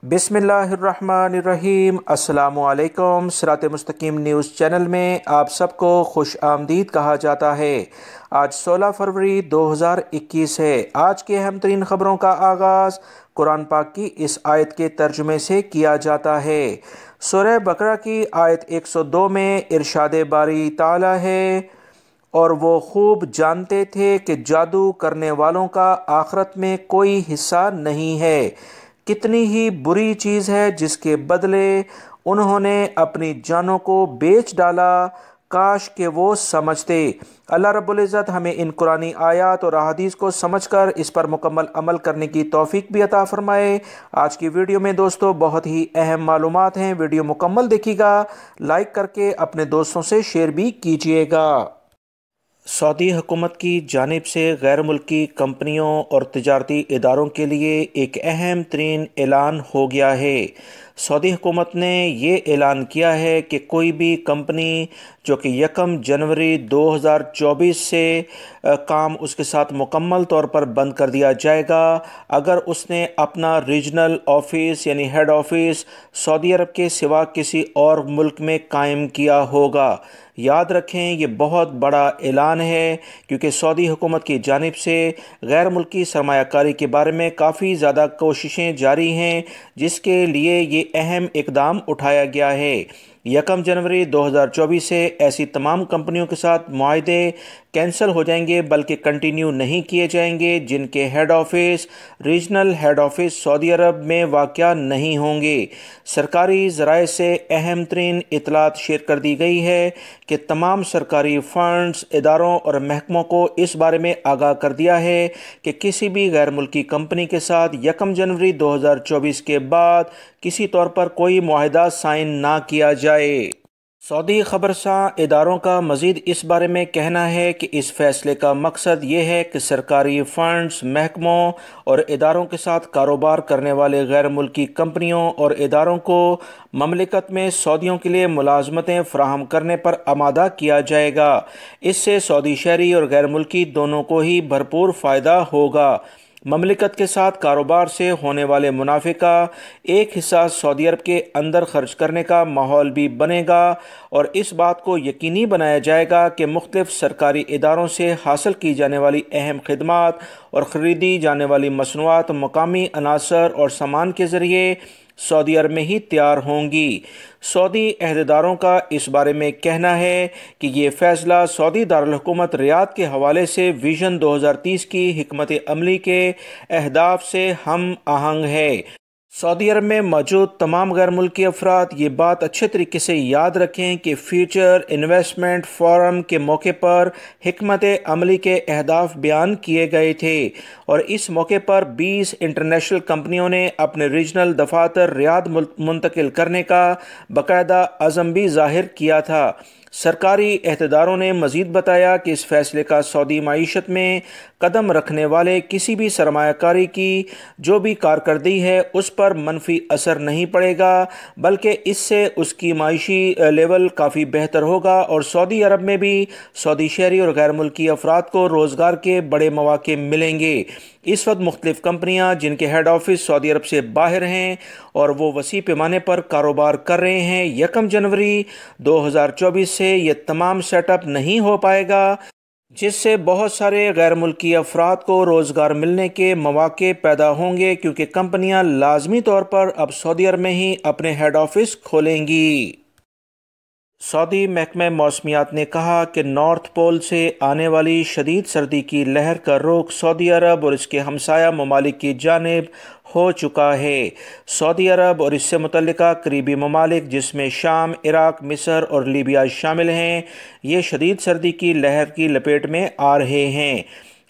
بسم اللہ الرحمن الرحیم۔ السلام علیکم۔ سرات.e.مustقeem نیوز چینل میں آپ سب کو خوش آمدید کہا جاتا ہے۔ آج 16 فروری 2021 ہے۔ آج کی اہم ترین خبروں کا آغاز قرآن پاک کی اس آیت کے ترجمے سے کیا جاتا ہے۔ سورہ بقرہ کی آیت 102 میں ارشاد باری تعالی ہے، اور وہ خوب جانتے تھے کہ جادو کرنے والوں کا آخرت میں کوئی حصہ نہیں ہے۔ کتنی ہی بری چیز ہے جس کے بدلے انہوں نے اپنی جانوں کو بیچ ڈالا، کاش کہ وہ سمجھتے۔ اللہ رب العزت ہمیں ان قرآنی آیات اور احادیث کو سمجھ کر اس پر مکمل عمل کرنے کی توفیق بھی عطا فرمائے۔ آج کی ویڈیو میں دوستو بہت ہی اہم معلومات ہیں، ویڈیو مکمل دیکھیے گا، لائک کر کے اپنے دوستوں سے شیئر بھی کیجیے گا۔ سعودی حکومت کی جانب سے غیر ملکی کمپنیوں اور تجارتی اداروں کے لیے ایک اہم ترین اعلان ہو گیا ہے۔ سعودی حکومت نے یہ اعلان کیا ہے کہ کوئی بھی کمپنی جو کہ 1 جنوری 2024 سے کام اس کے ساتھ مکمل طور پر بند کر دیا جائے گا، اگر اس نے اپنا ریجنل آفس یعنی ہیڈ آفس سعودی عرب کے سوا کسی اور ملک میں قائم کیا ہوگا۔ یاد رکھیں یہ بہت بڑا اعلان ہے، کیونکہ سعودی حکومت کی جانب سے غیر ملکی سرمایہ کاری کے بارے میں کافی زیادہ کوششیں جاری ہیں، جس کے لیے یہ اہم اقدام اٹھایا گیا ہے۔ 1 جنوری 2024 سے ایسی تمام کمپنیوں کے ساتھ معاہدے کینسل ہو جائیں گے، بلکہ کنٹینیو نہیں کیے جائیں گے جن کے head office regional head office سعودی عرب میں واقع نہیں ہوں گے۔ سرکاری ذرائع سے اہم ترین اطلاعات شیئر کر دی گئی ہے کہ تمام سرکاری فنڈز، اداروں اور محکموں کو اس بارے میں آگاہ کر دیا ہے کہ کسی بھی غیر ملکی کمپنی کے ساتھ 1 جنوری 2024 کے بعد کسی طور پر کوئی معاہدہ سائن نہ کیا جائے۔ سعودی خبرساں اداروں کا مزید اس بارے میں کہنا ہے کہ اس فیصلے کا مقصد یہ ہے کہ سرکاری فنڈز، محکموں اور اداروں کے ساتھ کاروبار کرنے والے غیر ملکی کمپنیوں اور اداروں کو مملکت میں سعودیوں کے لیے ملازمتیں فراہم کرنے پر آمادہ کیا جائے گا۔ اس سے سعودی شہری اور غیر ملکی دونوں کو ہی بھرپور فائدہ ہوگا۔ مملکت کے ساتھ کاروبار سے ہونے والے منافع کا ایک حصہ سعودی عرب کے اندر خرچ کرنے کا ماحول بھی بنے گا، اور اس بات کو یقینی بنایا جائے گا کہ مختلف سرکاری اداروں سے حاصل کی جانے والی اہم خدمات اور خریدی جانے والی مصنوعات مقامی عناصر اور سامان کے ذریعے سعودی عرب میں ہی تیار ہوں گی۔ سعودی عہدیداروں کا اس بارے میں کہنا ہے کہ یہ فیصلہ سعودی دارالحکومت ریاض کے حوالے سے ویژن 2030 کی حکمت عملی کے اہداف سے ہم آہنگ ہے۔ سعودی عرب میں موجود تمام غیر ملکی افراد یہ بات اچھے طریقے سے یاد رکھیں کہ فیوچر انویسٹمنٹ فورم کے موقع پر حکمت عملی کے اہداف بیان کیے گئے تھے، اور اس موقع پر 20 انٹرنیشنل کمپنیوں نے اپنے ریجنل دفاتر ریاض منتقل کرنے کا باقاعدہ عزم بھی ظاہر کیا تھا۔ سرکاری عہدیداروں نے مزید بتایا کہ اس فیصلے کا سعودی معیشت میں قدم رکھنے والے کسی بھی سرمایہ کاری کی جو بھی کارکردگی ہے اس پر منفی اثر نہیں پڑے گا، بلکہ اس سے اس کی معاشی لیول کافی بہتر ہوگا، اور سعودی عرب میں بھی سعودی شہری اور غیر ملکی افراد کو روزگار کے بڑے مواقع ملیں گے۔ اس وقت مختلف کمپنیاں جن کے ہیڈ آفس سعودی عرب سے باہر ہیں اور وہ وسیع پیمانے پر کاروبار کر رہے ہیں، 1 جنوری 2024 سے یہ تمام سیٹ اپ نہیں ہو پائے گا، جس سے بہت سارے غیر ملکی افراد کو روزگار ملنے کے مواقع پیدا ہوں گے، کیونکہ کمپنیاں لازمی طور پر اب سعودی عرب میں ہی اپنے ہیڈ آفس کھولیں گی۔ سعودی محکمہ موسمیات نے کہا کہ نارتھ پول سے آنے والی شدید سردی کی لہر کا رخ سعودی عرب اور اس کے ہمسایہ ممالک کی جانب ہو چکا ہے۔ سعودی عرب اور اس سے متعلقہ قریبی ممالک جس میں شام، عراق، مصر اور لیبیا شامل ہیں، یہ شدید سردی کی لہر کی لپیٹ میں آ رہے ہیں۔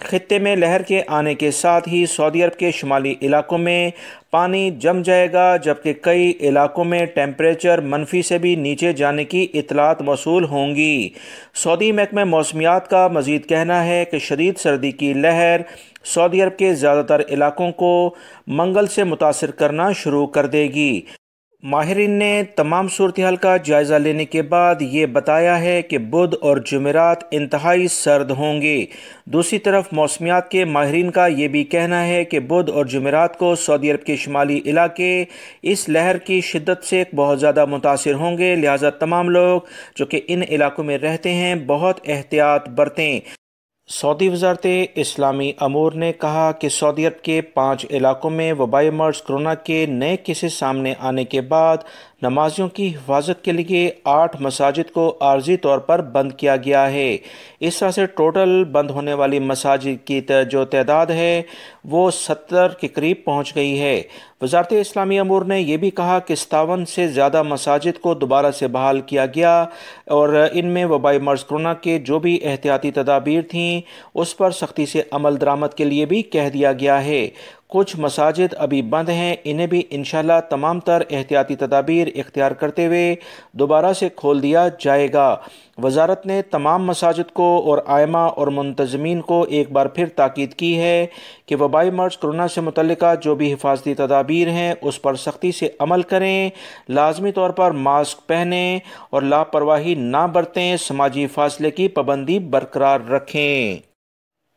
خطے میں لہر کے آنے کے ساتھ ہی سعودی عرب کے شمالی علاقوں میں پانی جم جائے گا، جبکہ کئی علاقوں میں ٹیمپریچر منفی سے بھی نیچے جانے کی اطلاعات موصول ہوں گی۔ سعودی محکمہ موسمیات کا مزید کہنا ہے کہ شدید سردی کی لہر سعودی عرب کے زیادہ تر علاقوں کو منگل سے متاثر کرنا شروع کر دے گی۔ ماہرین نے تمام صورتحال کا جائزہ لینے کے بعد یہ بتایا ہے کہ بدھ اور جمعرات انتہائی سرد ہوں گے۔ دوسری طرف موسمیات کے ماہرین کا یہ بھی کہنا ہے کہ بدھ اور جمعرات کو سعودی عرب کے شمالی علاقے اس لہر کی شدت سے بہت زیادہ متاثر ہوں گے، لہٰذا تمام لوگ جو کہ ان علاقوں میں رہتے ہیں بہت احتیاط برتیں۔ سعودی وزارت اسلامی امور نے کہا کہ سعودی عرب کے 5 علاقوں میں وبائی مرض کرونا کے نئے کیسز سامنے آنے کے بعد نمازیوں کی حفاظت کے لیے 8 مساجد کو عارضی طور پر بند کیا گیا ہے۔ اس طرح سے ٹوٹل بند ہونے والی مساجد کی جو تعداد ہے وہ 70 کے قریب پہنچ گئی ہے۔ وزارت اسلامی امور نے یہ بھی کہا کہ 57 سے زیادہ مساجد کو دوبارہ سے بحال کیا گیا اور ان میں وبائی مرض کرونا کے جو بھی احتیاطی تدابیر تھیں اس پر سختی سے عمل درآمد کے لیے بھی کہہ دیا گیا ہے۔ کچھ مساجد ابھی بند ہیں، انہیں بھی انشاءاللہ تمام تر احتیاطی تدابیر اختیار کرتے ہوئے دوبارہ سے کھول دیا جائے گا۔ وزارت نے تمام مساجد کو اور ائمہ اور منتظمین کو ایک بار پھر تاکید کی ہے کہ وبائی مرض کرونا سے متعلقہ جو بھی حفاظتی تدابیر ہیں اس پر سختی سے عمل کریں، لازمی طور پر ماسک پہنیں اور لاپرواہی نہ برتیں، سماجی فاصلے کی پابندی برقرار رکھیں۔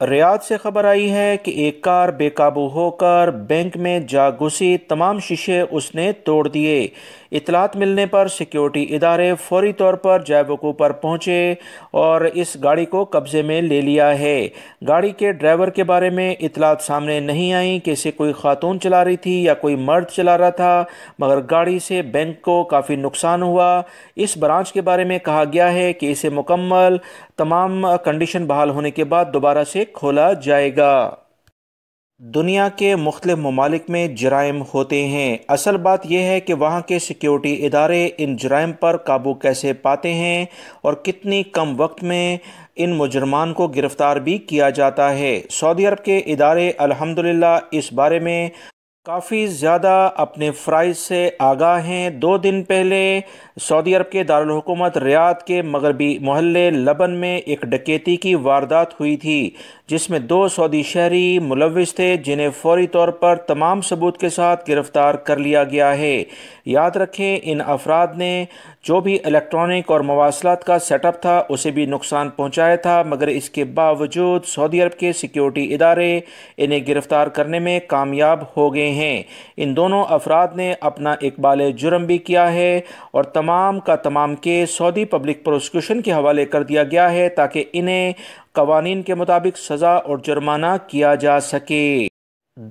ریاض سے خبر آئی ہے کہ ایک کار بے قابو ہو کر بینک میں جا گھسی، تمام شیشے اس نے توڑ دیے۔ اطلاعات ملنے پر سیکیورٹی ادارے فوری طور پر جائے وقوع پر پہنچے اور اس گاڑی کو قبضے میں لے لیا ہے۔ گاڑی کے ڈرائیور کے بارے میں اطلاعات سامنے نہیں آئیں کہ اسے کوئی خاتون چلا رہی تھی یا کوئی مرد چلا رہا تھا، مگر گاڑی سے بینک کو کافی نقصان ہوا۔ اس برانچ کے بارے میں کہا گیا ہے کہ اسے مکمل تمام کنڈیشن بحال ہونے کے بعد دوبارہ سے کھولا جائے گا۔ دنیا کے مختلف ممالک میں جرائم ہوتے ہیں، اصل بات یہ ہے کہ وہاں کے سیکیورٹی ادارے ان جرائم پر قابو کیسے پاتے ہیں اور کتنی کم وقت میں ان مجرمان کو گرفتار بھی کیا جاتا ہے۔ سعودی عرب کے ادارے الحمدللہ اس بارے میں کافی زیادہ اپنے فرائض سے آگاہ ہیں۔ 2 دن پہلے سعودی عرب کے دارالحکومت ریاض کے مغربی محلے لبن میں ایک ڈکیتی کی واردات ہوئی تھی جس میں 2 سعودی شہری ملوث تھے، جنہیں فوری طور پر تمام ثبوت کے ساتھ گرفتار کر لیا گیا ہے۔ یاد رکھیں ان افراد نے جو بھی الیکٹرانک اور مواصلات کا سیٹ اپ تھا اسے بھی نقصان پہنچایا تھا، مگر اس کے باوجود سعودی عرب کے سیکیورٹی ادارے انہیں گرفتار کرنے میں کامیاب ہو گئے ہیں۔ ان دونوں افراد نے اپنا اقبال جرم بھی کیا ہے اور تمام کا تمام کیس سعودی پبلک پروسیکیوشن کے حوالے کر دیا گیا ہے تاکہ انہیں قوانین کے مطابق سزا اور جرمانہ کیا جا سکے۔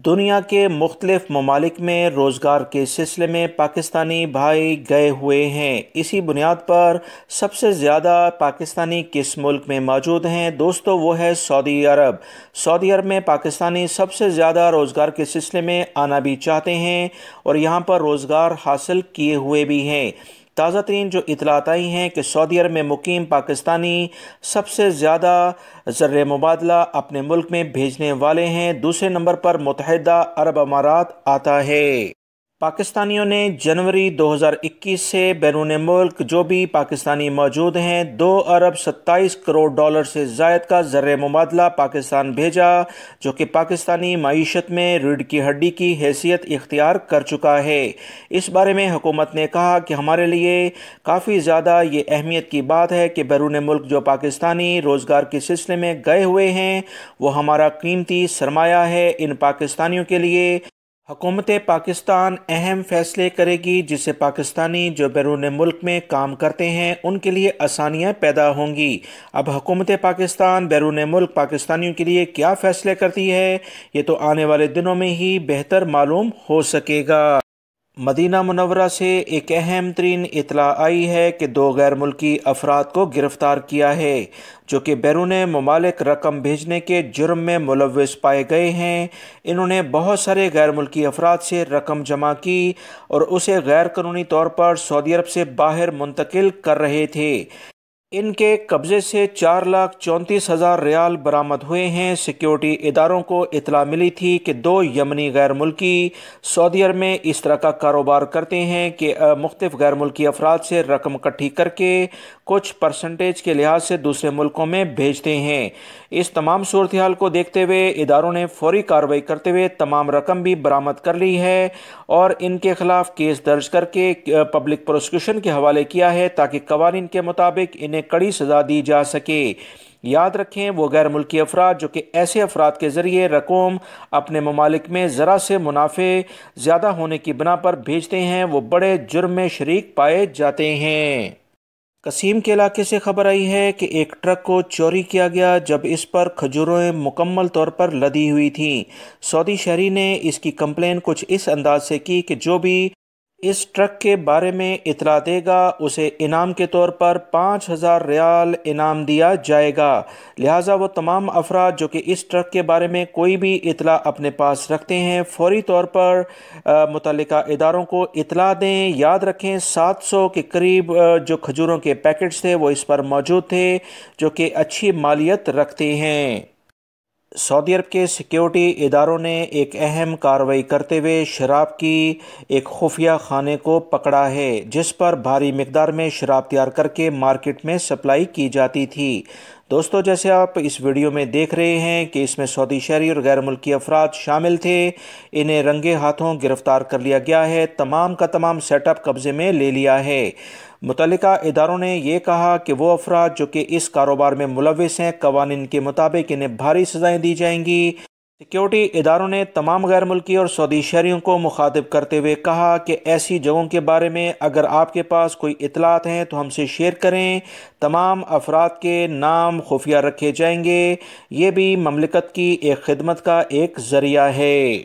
دنیا کے مختلف ممالک میں روزگار کے سلسلے میں پاکستانی بھائی گئے ہوئے ہیں۔ اسی بنیاد پر سب سے زیادہ پاکستانی کس ملک میں موجود ہیں؟ دوستو وہ ہے سعودی عرب۔ سعودی عرب میں پاکستانی سب سے زیادہ روزگار کے سلسلے میں آنا بھی چاہتے ہیں اور یہاں پر روزگار حاصل کیے ہوئے بھی ہیں۔ تازہ ترین جو اطلاعات آئی ہیں کہ سعودی عرب میں مقیم پاکستانی سب سے زیادہ زر مبادلہ اپنے ملک میں بھیجنے والے ہیں۔ دوسرے نمبر پر متحدہ عرب امارات آتا ہے۔ پاکستانیوں نے جنوری 2021 سے بیرون ملک جو بھی پاکستانی موجود ہیں 2 ارب 27 کروڑ ڈالر سے زائد کا زر مبادلہ پاکستان بھیجا، جو کہ پاکستانی معیشت میں ریڑھ کی ہڈی کی حیثیت اختیار کر چکا ہے۔ اس بارے میں حکومت نے کہا کہ ہمارے لیے کافی زیادہ یہ اہمیت کی بات ہے کہ بیرون ملک جو پاکستانی روزگار کے سلسلے میں گئے ہوئے ہیں وہ ہمارا قیمتی سرمایہ ہے۔ ان پاکستانیوں کے لیے حکومت پاکستان اہم فیصلے کرے گی جس سے پاکستانی جو بیرون ملک میں کام کرتے ہیں ان کے لیے آسانیاں پیدا ہوں گی۔ اب حکومت پاکستان بیرون ملک پاکستانیوں کے لیے کیا فیصلے کرتی ہے یہ تو آنے والے دنوں میں ہی بہتر معلوم ہو سکے گا۔ مدینہ منورہ سے ایک اہم ترین اطلاع آئی ہے کہ 2 غیر ملکی افراد کو گرفتار کیا ہے جو کہ بیرون ممالک رقم بھیجنے کے جرم میں ملوث پائے گئے ہیں۔ انہوں نے بہت سارے غیر ملکی افراد سے رقم جمع کی اور اسے غیر قانونی طور پر سعودی عرب سے باہر منتقل کر رہے تھے۔ ان کے قبضے سے 4,34,000 ریال برآمد ہوئے ہیں۔ سیکیورٹی اداروں کو اطلاع ملی تھی کہ 2 یمنی غیر ملکی سعودی عرب میں اس طرح کا کاروبار کرتے ہیں کہ مختلف غیر ملکی افراد سے رقم اکٹھی کر کے کچھ پرسنٹیج کے لحاظ سے دوسرے ملکوں میں بھیجتے ہیں۔ اس تمام صورتحال کو دیکھتے ہوئے اداروں نے فوری کارروائی کرتے ہوئے تمام رقم بھی برآمد کر لی ہے اور ان کے خلاف کیس درج کر کے پبلک پروسیکیوشن کے حوالے کیا ہے تاکہ قوانین کے مطابق انہیں کڑی سزا دی جا سکے۔ یاد رکھیں وہ غیر ملکی افراد جو کہ ایسے افراد کے ذریعے رقوم اپنے ممالک میں ذرا سے منافع زیادہ ہونے کی بنا پر بھیجتے ہیں وہ بڑے جرم میں شریک پائے جاتے ہیں۔ قصیم کے علاقے سے خبر آئی ہے کہ ایک ٹرک کو چوری کیا گیا جب اس پر کھجوریں مکمل طور پر لدی ہوئی تھیں۔ سعودی شہری نے اس کی کمپلین کچھ اس انداز سے کی کہ جو بھی اس ٹرک کے بارے میں اطلاع دے گا اسے انعام کے طور پر 5,000 ریال انعام دیا جائے گا، لہٰذا وہ تمام افراد جو کہ اس ٹرک کے بارے میں کوئی بھی اطلاع اپنے پاس رکھتے ہیں فوری طور پر متعلقہ اداروں کو اطلاع دیں۔ یاد رکھیں 700 کے قریب جو کھجوروں کے پیکٹس تھے وہ اس پر موجود تھے جو کہ اچھی مالیت رکھتے ہیں۔ سعودی عرب کے سیکیورٹی اداروں نے ایک اہم کارروائی کرتے ہوئے شراب کی ایک خفیہ خانے کو پکڑا ہے جس پر بھاری مقدار میں شراب تیار کر کے مارکیٹ میں سپلائی کی جاتی تھی۔ دوستو جیسے آپ اس ویڈیو میں دیکھ رہے ہیں کہ اس میں سعودی شہری اور غیر ملکی افراد شامل تھے، انہیں رنگے ہاتھوں گرفتار کر لیا گیا ہے، تمام کا تمام سیٹ اپ قبضے میں لے لیا ہے۔ متعلقہ اداروں نے یہ کہا کہ وہ افراد جو کہ اس کاروبار میں ملوث ہیں قوانین کے مطابق انہیں بھاری سزائیں دی جائیں گی۔ سیکیورٹی اداروں نے تمام غیر ملکی اور سعودی شہریوں کو مخاطب کرتے ہوئے کہا کہ ایسی جگہوں کے بارے میں اگر آپ کے پاس کوئی اطلاعات ہیں تو ہم سے شیئر کریں، تمام افراد کے نام خفیہ رکھے جائیں گے، یہ بھی مملکت کی ایک خدمت کا ایک ذریعہ ہے۔